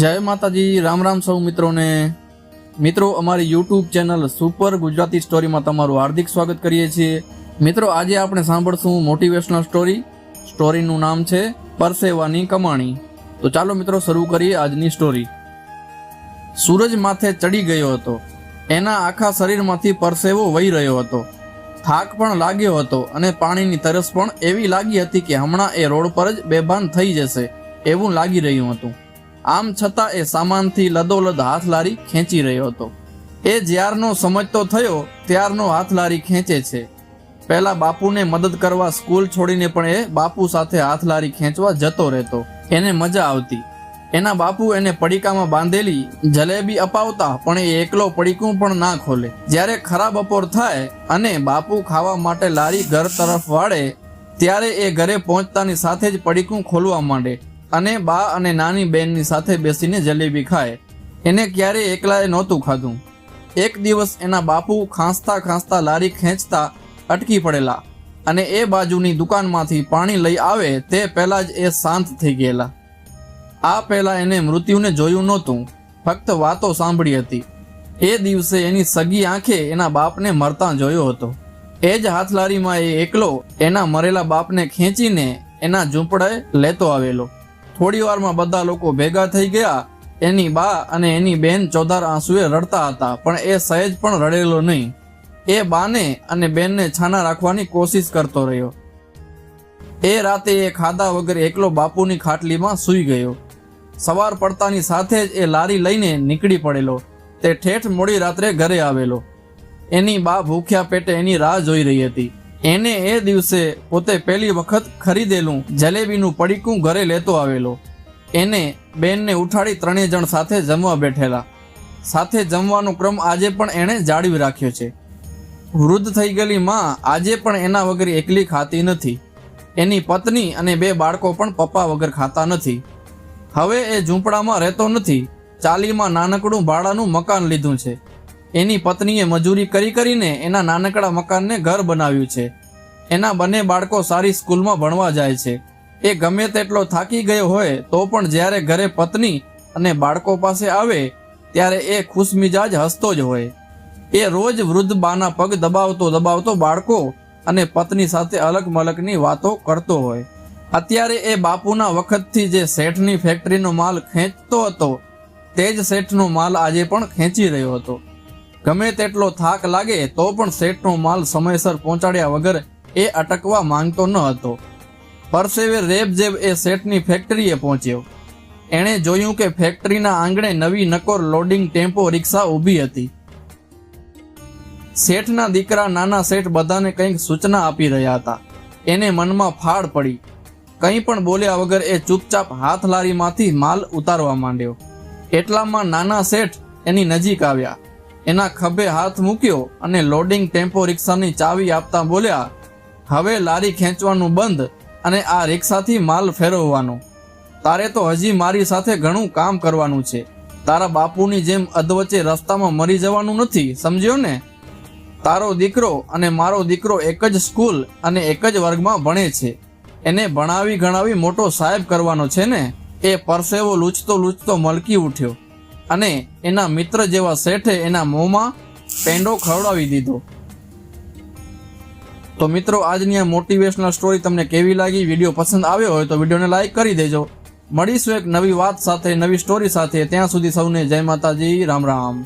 जय माताजी। राम राम सौ मित्रों ने। मित्रों अमारी YouTube channel super Gujarati story में तमारुं हार्दिक स्वागत करीए छीए। मित्रों आज आपणे सांभळशुं मोटिवेशनल स्टोरीनुं नाम छे परसेवानी कमाणी। तो चालो मित्रों शरू करीए आजनी स्टोरी। सूरज माथे चढ़ी गयो हतो। एना आखा शरीरमांथी परसेवो वही रह्यो हतो। थाक पण लाग्यो हतो अने पाणीनी तरस पण एवी लागी हती के हमणां ए रोड पर ज बेभान थई जशे एवुं लागी रह्युं हतुं। आम छतां ए सामानथी लदोलद हाथ लारी खेंची रह्यो हतो। ए ज्यारनो समजतो थयो त्यारनो हाथ लारी खेंचे छे। पहेला बापूने मदद करवा स्कूल छोड़ीने पण ए बापू साथे हाथ लारी खेंचवा जतो रहेतो। एने मजा आवती। एना बापू एने पડીકામાં बांधेली जलेबी अपावता पण ए एकलो पડીકું पण ना खोले। ज्यारे खरा बपोर थाय अने बापू खावा माटे लारी घर तरफ वाळे त्यारे ए घरे पहोंचतानी साथे ज पડીકું खोलवा मांडे अने बा अने नानी बेननी साथे बेसीने जलेबी खाए। एने क्यारे एकलाए नहोतुं खाधुं। एक दिवस एना बापू खांसता खांसता लारी खेंचता अटकी पड़ेला अने ए बाजुनी दुकानमांथी पाणी लई आवे ते पहेला ज ए शांत थई गेला। आ पहेला एने मृत्युने जोयुं नहोतुं, फक्त वातो सांभળી હતી। ए दिवसे एनी सगी आंखे एना बापने मरता जोयो हतो। ए ज हाथलारीमां ए एकलो एना मरेला बापने खेंचीने एना ઝૂંપડે लेतो आवेलो। थोड़ी वार में बधा लोको भेगा थई गया। एनी बा अने एनी बेन चौधार आंसुए रड़ता हता पण ए सहेज पण रड़ेलो नहीं। ए बाने अने बेन ने छाना राखवानी कोशिश करतो रह्यो। ए राते ए खाधा वगर एकलो बापूनी खाटलीमां सूई गयो। सवार पड़तानी साथे ज ए लारी लईने નીકળી पड़ेलो। ते ठेठ मोड़ी रात्रे घरे आवेलो। एनी बा भूख्या पेटे एनी राह जोई रही हती। एने ए दिवसे पोते पहली वखत खरीदेलू जलेबीनु पડીકું घरे लेतो आवेलो। एने बेन ने उठाड़ी त्रणेय जण साथे जमवा बैठेला। साथे जमवानो क्रम आजे पण एणे जाळवी राख्यो छे। वृद्ध थई गेली मां आजे पण एना वगर एकली खाती नथी। एनी पत्नी अने बे बाळको पण पप्पा वगर खाता नथी। हवे ए ઝૂંપડામાં રહેતો નથી। ચાલીમાં નાનકડું ભાડાનું મકાન લીધું છે। એની પત્નીએ મજૂરી કરી કરીને એના નાનકડા મકાનને ઘર બનાવ્યું છે। એના બંને બાળકો સારી સ્કૂલમાં ભણવા જાય છે। એ ગમે તેટલો થાકી ગયો હોય તો પણ જ્યારે ઘરે પત્ની અને બાળકો પાસે આવે ત્યારે એ ખુશમિજાજ હસતો જ હોય। એ રોજ વૃદ્ધ બાના પગ દબાવતો દબાવતો બાળકો અને પત્ની સાથે અલગ મલકની વાતો કરતો હોય। અત્યારે એ બાપુના વખતથી જે શેઠની ફેક્ટરીનો માલ ખેંચતો હતો તે જ શેઠનો માલ આજે પણ ખેંચી રહ્યો હતો। ગમે તેટલો થાક લાગે તો પણ શેઠનો માલ સમયસર પહોંચાડ્યા વગર એ અટકવા માંગતો ન હતો। પરસેવે રેબઝેબ એ શેઠની ફેક્ટરીએ પહોંચ્યો। એણે જોયું કે ફેક્ટરીના આંગણે નવી નકોર લોડિંગ ટેમ્પો રિક્ષા ઊભી હતી। શેઠના દીકરા નાના શેઠ બધાને કંઈક સૂચના આપી રહ્યા હતા। એને મનમાં ફાડ પડી। કંઈ પણ બોલ્યા વગર એ ચૂપચાપ હાથ લારીમાંથી માલ ઉતારવા માંડ્યો। એટલામાં નાના શેઠ એની નજીક આવ્યા। એના ખભે હાથ મૂક્યો અને લોડિંગ ટેમ્પો રિક્ષાની ચાવી આપતા બોલ્યા, હવે લારી ખેંચવાનું બંધ અને આ રિક્ષાથી માલ ફેરવવાનો। તારે તો હજી મારી સાથે ઘણું કામ કરવાનું છે। તારા બાપુની જેમ અધવચ્ચે રસ્તામાં મરી જવાનું નથી, સમજ્યો ને? તારો દીકરો અને મારો દીકરો એક જ સ્કૂલ અને એક જ વર્ગમાં ભણે છે। એને ભણાવી ગણાવી મોટો સાહેબ કરવાનો છે ને? એ પરસેવો લૂછતો લૂછતો મલકી ઉઠ્યો અને એના મિત્ર જેવા શેઠે એના મોંમાં પેંડો ખવડાવી દીધો। તો મિત્રો આજની આ મોટિવેશનલ સ્ટોરી તમને કેવી લાગી? વિડીયો પસંદ આવ્યો હોય તો વિડીયોને લાઈક કરી દેજો। મળીશું એક નવી વાત સાથે, નવી સ્ટોરી સાથે। ત્યાં સુધી સૌને જય માતાજી, રામ રામ।